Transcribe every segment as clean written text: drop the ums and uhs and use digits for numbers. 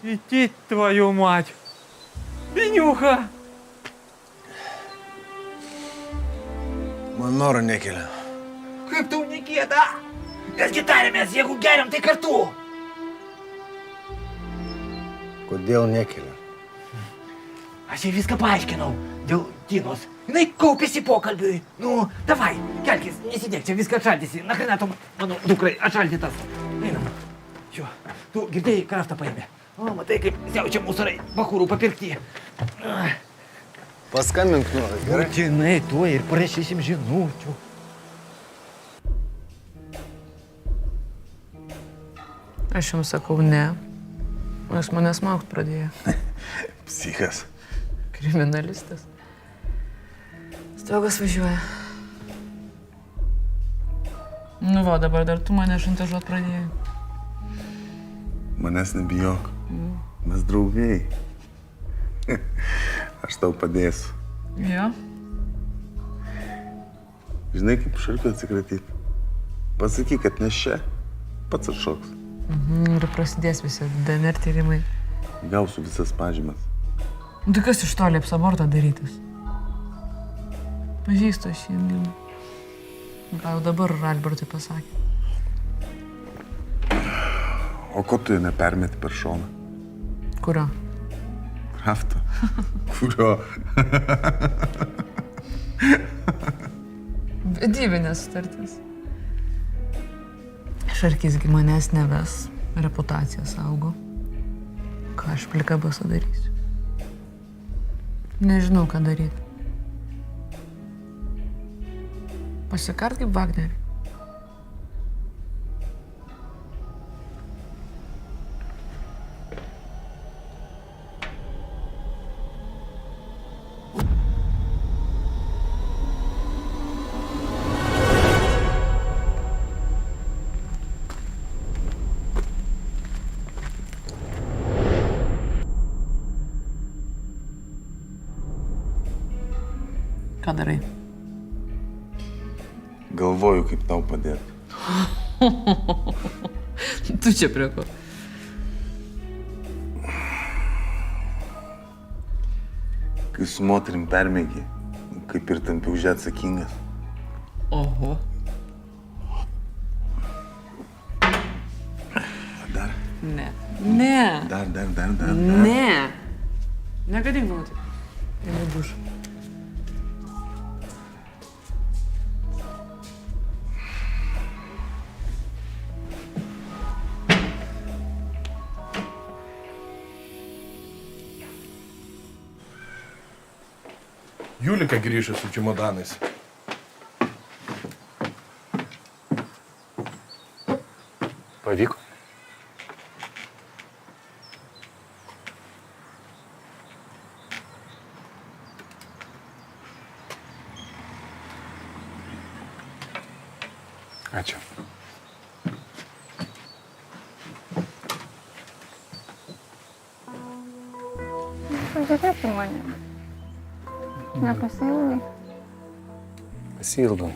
Летит, твою мать! Пенюха! Man noro nekelia. Kaip tau negėda? Mesgi tarėmės, jeigu geriam, tai kartu. Kodėl nekelia? Aš jai viską paaiškinau dėl Tinos. Jinai kaupėsi pokalbiui. Nu, davai, kelkis, nesidėk, čia viską atšaldysi. Nakrina tu, mano dukrai, atšaldytas. Einam. Jo, tu girdėjai, kraftą paėmė. O, matai, kaip siaučia musarai, bakūrų papirkti. Paskambink nuolat, gerai? Būtinai tuo ir parašysim žinučių. Aš jums sakau ne. Aš mane smaugt pradėjo. Psichas. Kriminalistas. Stogas važiuoja. Nu va, dabar dar tu mane šantažuot pradėjai. Manęs nebijok. Mes draugai. Aš tau padėsiu. Jo? Žinai, kaip šalkiu atsikratyti? Pasakyk, kad ne čia. Pats atšoks. Ir prasidės visi DNR tyrimai. Gausiu visas pažymas. Nu tai kas iš to lieps abortą darytis? Pažįstu aš jį. Gal dabar Albertui pasakė. O ko tu nepermeti per šoną? Kurio? Kraftą. Kurio? Vedybinės sutartis. Šarkisgi manęs neves, reputaciją saugo. Ką aš plika basa darysiu? Nežinau, ką daryti. Pasikart kaip Wagnerį. Ką darai? Galvoju, kaip tau padėti. Tu čia prie ko? Kai su moterim permėgi, kaip ir tampi už ją atsakingas. Oho. Dar? Ne. Ne. Dar. Ne. Negadink nuotį. Tai nebus. Julika grįžo su čemodanais. Pavyko? Ačiū. Pažiūrėk į mane. Nepasiilgai? Pasiilgau.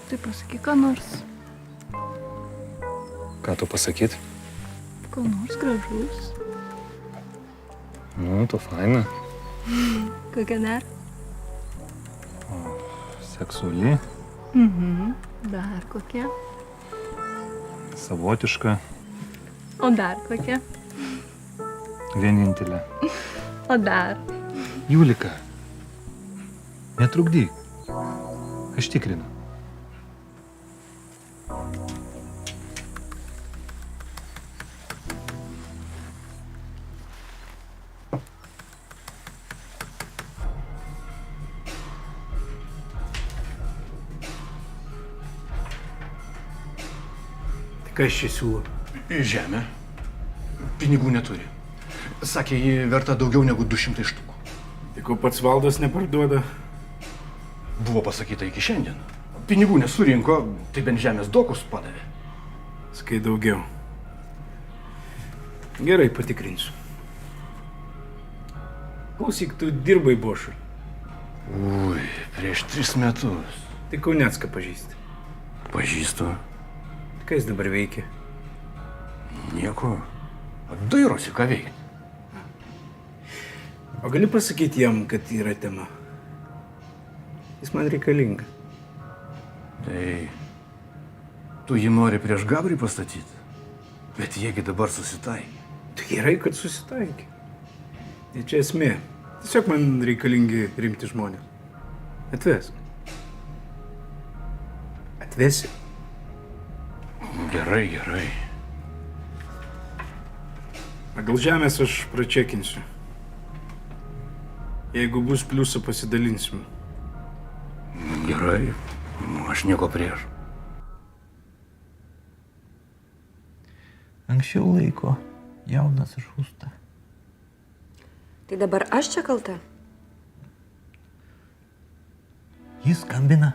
Tai pasakyk, ką nors. Ką tu pasakyt? Ką nors gražus. Nu, tu faina. Kokia dar? Seksuali, Dar kokia? savotiška, O dar kokia? vienintelė. O dar? Julika, netrukdyk. Aš tikrinu. Kas čia siūlo? Žemė. Pinigų neturi. Sakė, ji verta daugiau negu 200 štukų. Tai ko pats valdas neparduoda? Buvo pasakyta iki šiandien. Pinigų nesurinko, tai bent žemės dokus padavė. Skai daugiau. Gerai, patikrinsiu. Klausyk, tu dirbai Bošui. Ui, prieš 3 metus. Tai Kaunecką pažįsti. Pažįstu. Ką jis dabar veikia? Nieko. Dairosi, ką veikia. O gali pasakyti jam, kad yra tema? Jis man reikalinga. Tai tu jį nori prieš Gabrį pastatyti, bet jiegi dabar susitaikė. Tai gerai, kad susitaikė. Tai čia esmė. Tiesiog man reikalingi rimti žmonės. Atvesk. Atvesi. Gerai, gerai. A gal žemės aš pračekinsiu. Jeigu bus pliusą, pasidalinsim. Gerai, aš nieko prieš. Anksčiau laiko jaunas žūsta. Tai dabar aš čia kalta? Jis skambina,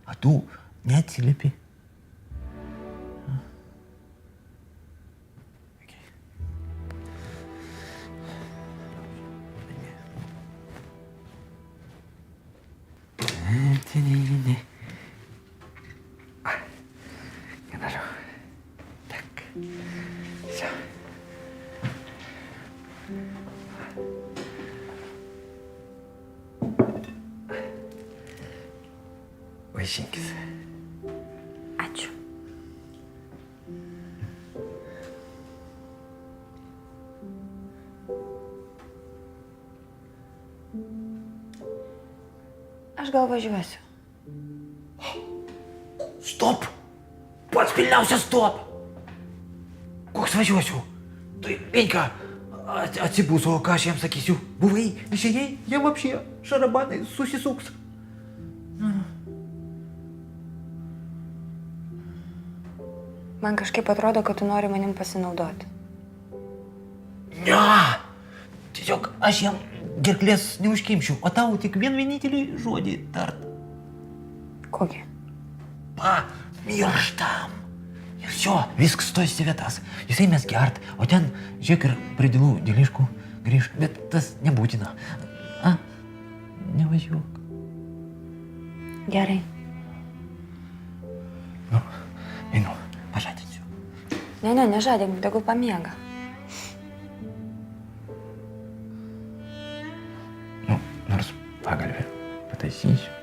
o tu neatsiliepi. Хорошо. Так. Все. Vaišinkis. Ačiū. Aš gal važiuosiu. Stop! Pats pilniausias stop! Koks važiuosiu? Tai Venka, atsibūs, o ką aš jam sakysiu? Buvai, išėjai, jam apšė, šarabanai susisuks. Man kažkaip atrodo, kad tu nori manim pasinaudoti. Ne! Tiesiog aš jam gerklės neužkimšiu, o tau tik vienintelį žodį tart. Kokį? Pamirštam. Ir все, viskas stojasi vietas. Jisai mes gert, o ten, žiūrėk, ir pridėlų dėliškų grįž, bet tas nebūtina. Nevažiuok. Gerai. Nu, einu, pažadinsiu. Ne, nežadink, tegul pamiega. Nu, nors pagalvę pataisysiu.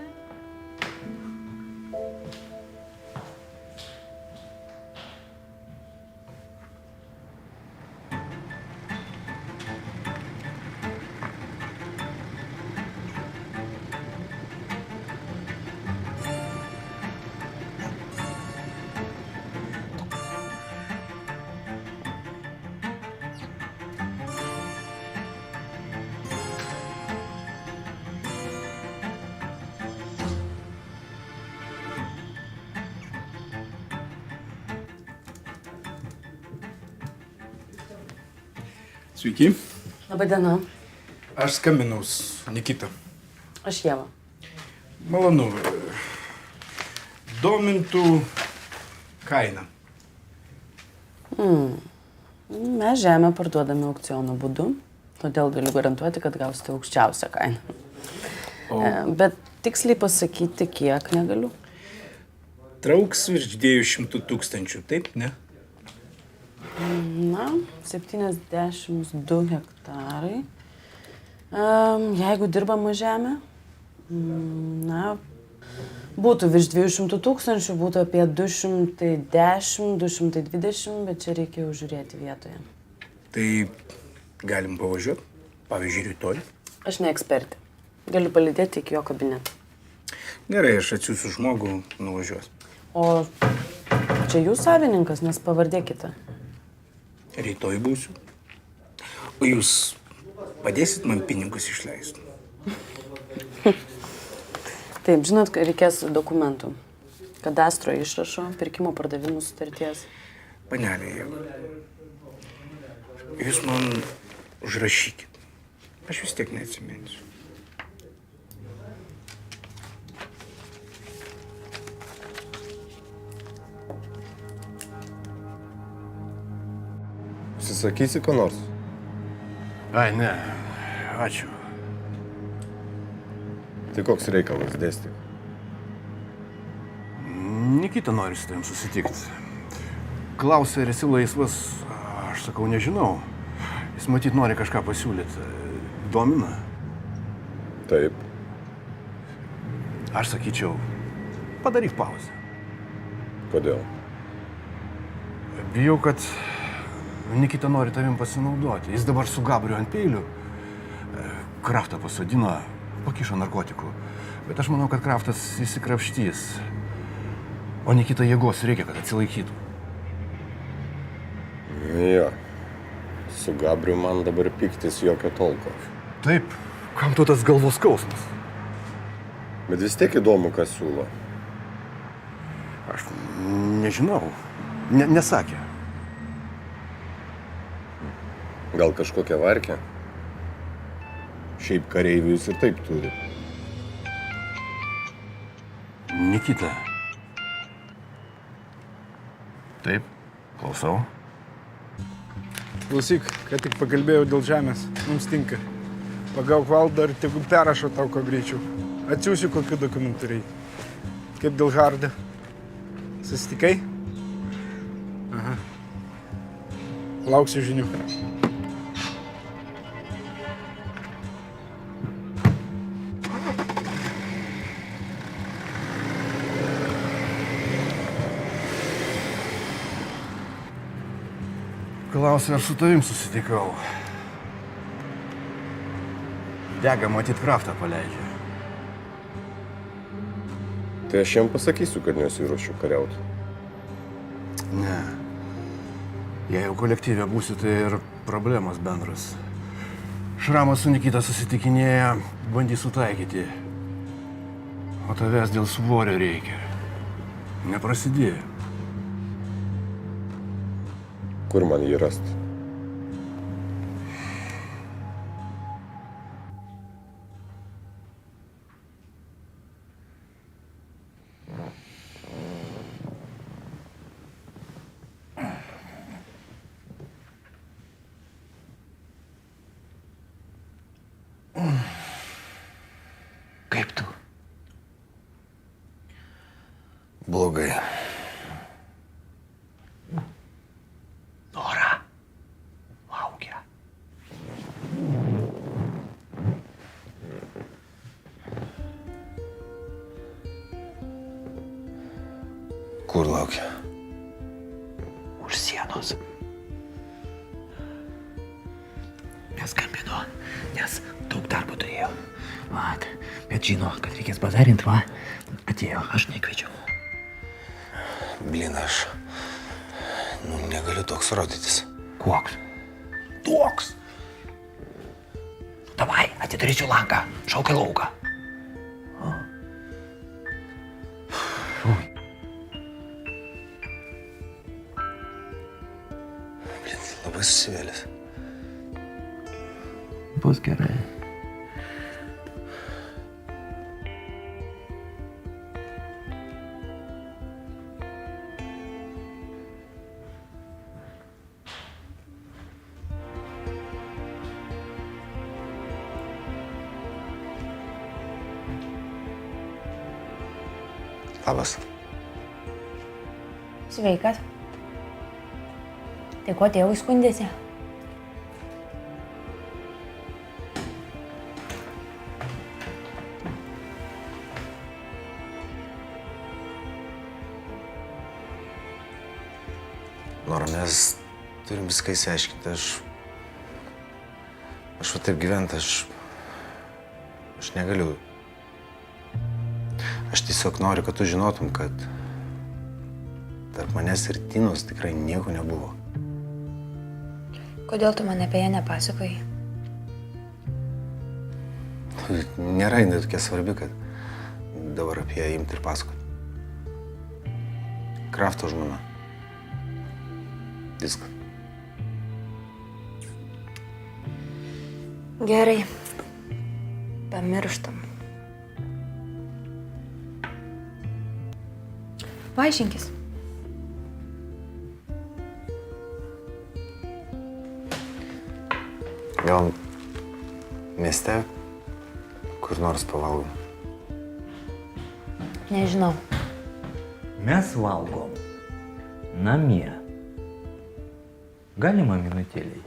Sveiki. Labadiena. Aš skambinau su Nikita. Aš Ieva. Malonu. Domintų kaina. Mes žemę parduodame aukciono būdu, todėl galiu garantuoti, kad gausite aukščiausią kainą. Bet tiksliai pasakyti, kiek negaliu. Trauks virš 200 000, taip, ne? Na, 72 hektarai. Jeigu dirbama žemė, na, būtų virš 200 000, būtų apie 210, 220, bet čia reikia jau žiūrėti vietoje. Tai galim pavažiuoti, pavyzdžiui, rytoj. Aš ne ekspertė. Galiu palydėti iki jo kabineto. Gerai, aš atsiųsiu žmogų, nuvažiuos. O čia jūs savininkas, nes pavardė kita. Rytoj būsiu. O jūs padėsit man pinigus išleisti? Taip, žinot, reikės dokumentų. Kadastro išrašo, pirkimo pardavimų sutarties. Panelė, Ieva, jūs man užrašykit. Aš vis tiek neatsiminsiu. Užsisakysi ko nors? Ai, ne, ačiū. Tai koks reikalas, dėstyk? Nikita nori su tavim susitikti. Klausia, ar esi laisvas. Aš sakau, nežinau. Jis matyt nori kažką pasiūlyti. Domina? Taip. Aš sakyčiau, padaryk pauzę. Kodėl? Bijau, kad Nikita nori tavim pasinaudoti. Jis dabar su Gabriu ant peilių. Kraftą pasodino, pakišo narkotikų. Bet aš manau, kad Kraftas įsikrapštys. O Nikita jėgos reikia, kad atsilaikytų. Jo. Su Gabriu man dabar piktis jokio tolko. Taip, kam tu tas galvos skausmas? Bet vis tiek įdomu, kas siūlo. Aš nežinau. Nesakė. Gal kažkokią varkę? Šiaip kareivių jis ir taip turi. Nikita. Taip, klausau. Klausyk, ką tik pakalbėjau dėl žemės. Mums tinka. Pagauk valdą ir tegu perrašo tau ko greičiau. Atsiųsiu kokių dokumentų reikia. Kaip dėl Hardė? Susitikai? Aha. Lauksiu žinių. Klausiu, ar su tavim susitikau. Dega, matyt, Kraftą paleidžia. Tai aš jam pasakysiu, kad nesiruošiu kariauti. Ne. Jei jau kolektyvė būsi, tai ir problemos bendras. Šramas su Nikita susitikinėja, bandys sutaikyti. O tavęs dėl svorio reikia. Neprasidėjo. Kur man jį rasti? Kaip tu? Blogai. Nora. Laukia. Kur laukia? Už sienos. Neskambino, nes daug darbo turėjo. Vat. Bet žino, kad reikės bazarint, va. Atėjo, aš nekviečiau. Blin, aš negaliu toks rodytis. Koks? Toks? Davai, atidarysiu langą, šauk į lauką. Blin, labai susivėlęs. Bus gerai. Labas. Sveikas. Tai ko tėvui skundėsi? Nora, mes turim viską įsiaiškinti. Aš va taip gyventi, aš negaliu. Aš tiesiog noriu, kad tu žinotum, kad tarp manęs ir Tinos tikrai nieko nebuvo. Kodėl tu man apie ją nepasakojai? Nėra jinai tokia svarbi, kad dabar apie ją imti ir pasakoti. Krafto žmona. Viskas. Gerai. Pamirštam. Vaišinkis. Gal mieste kur nors pavalgom? Nežinau. Mes valgom namie. Galima minutėliai?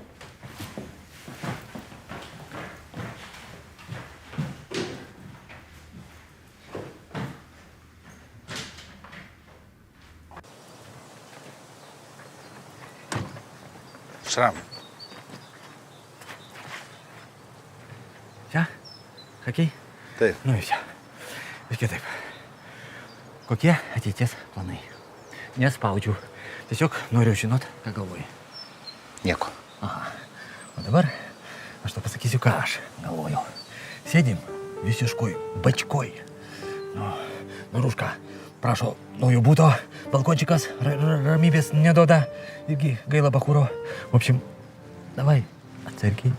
Šram. Čia? Hakiai? Taip. Nu ir čia. Ir kitaip. Kokie ateities planai? Nespaudžiu. Tiesiog noriu žinot, ką galvoji. Nieko. Aha. O dabar aš tau pasakysiu, ką aš galvoju. Sėdim visiškoj bačkoj. Nu, Ruška prašo naujo būto, balkončikas ramybės neduoda. Irgi gaila bakūro. В общем, давай atsargiai.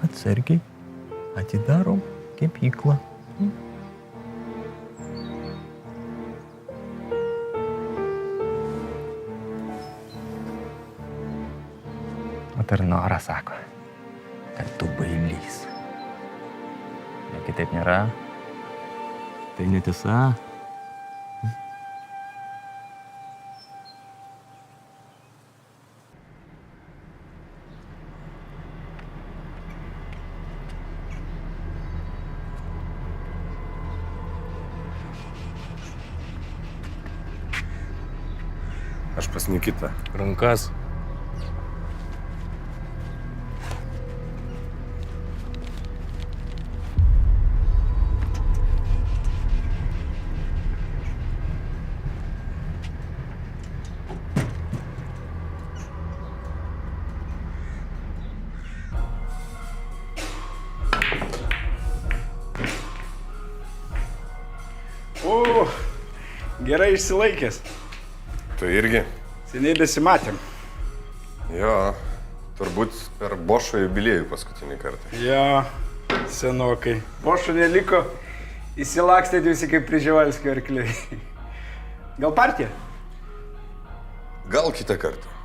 Atsargiai. Atidarom kepyklą. O tai ir Nora sako, kad tu bailys. Jei kitaip nėra, tai netiesa. Aš pas Nikitą. Rankas. O, gerai išsilaikęs. Tu irgi? Seniai besimatėm. Jo, turbūt per Bošo jubiliejų paskutinį kartą. Jo, senokai. Bošų neliko, įsilakstėt visi kaip Priživalskio arkliai. Gal partija? Gal kitą kartą.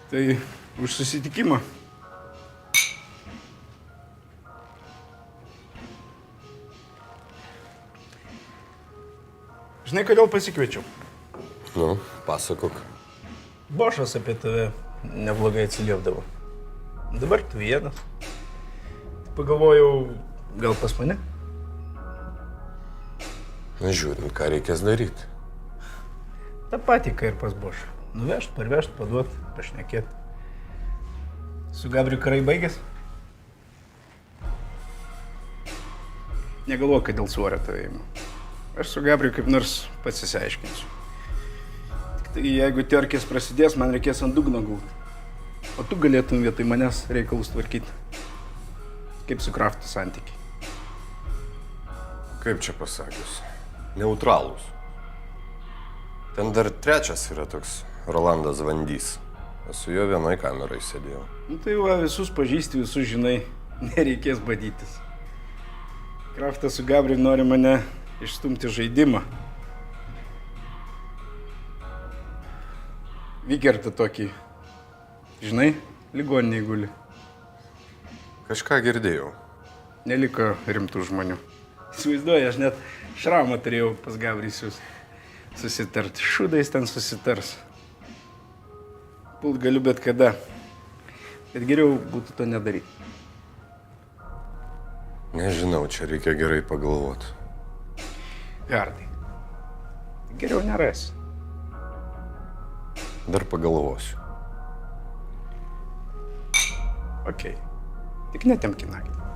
Tai už susitikimą. Žinai, kodėl pasikviečiau? Nu, pasakok. Bošas apie tave neblogai atsiliepdavo. Dabar tu vienas. Pagalvojau, gal pas mane? Na, žiūrint, ką reikės daryti. Ta pati, ką ir pas Bošą. Nuvežt, parvežt, paduot, pašnekėt. Su Gabriu karai baigės? Negalvoju, kad dėl svorio tave įimu. Aš su Gabriu kaip nors pasisiaiškinsiu. Tik tai jeigu terkės prasidės, man reikės ant dugno gult. O tu galėtum vietoj manęs reikalus tvarkyti. Kaip su Kraftu santykiai. Kaip čia pasakius? Neutralūs. Ten dar trečias yra toks Rolandas Vandys. Su juo vienoj kamerai sėdėjau. Nu tai va, visus pažįsti, visus žinai, nereikės badytis. Kraftas su Gabriu nori mane išstumti žaidimą. Vikertą tokį, žinai, ligoniniai guli. Kažką girdėjau. Neliko rimtų žmonių. Įsivaizduoju, aš net šramą turėjau pas Gabrisius susitart. Šūdais ten susitars. Pult galiu bet kada. Bet geriau būtų to nedaryti. Nežinau, čia reikia gerai pagalvoti. Gardai. Geriau nerasi. Dar pagalvosiu. Okei. Tik netemki naktį.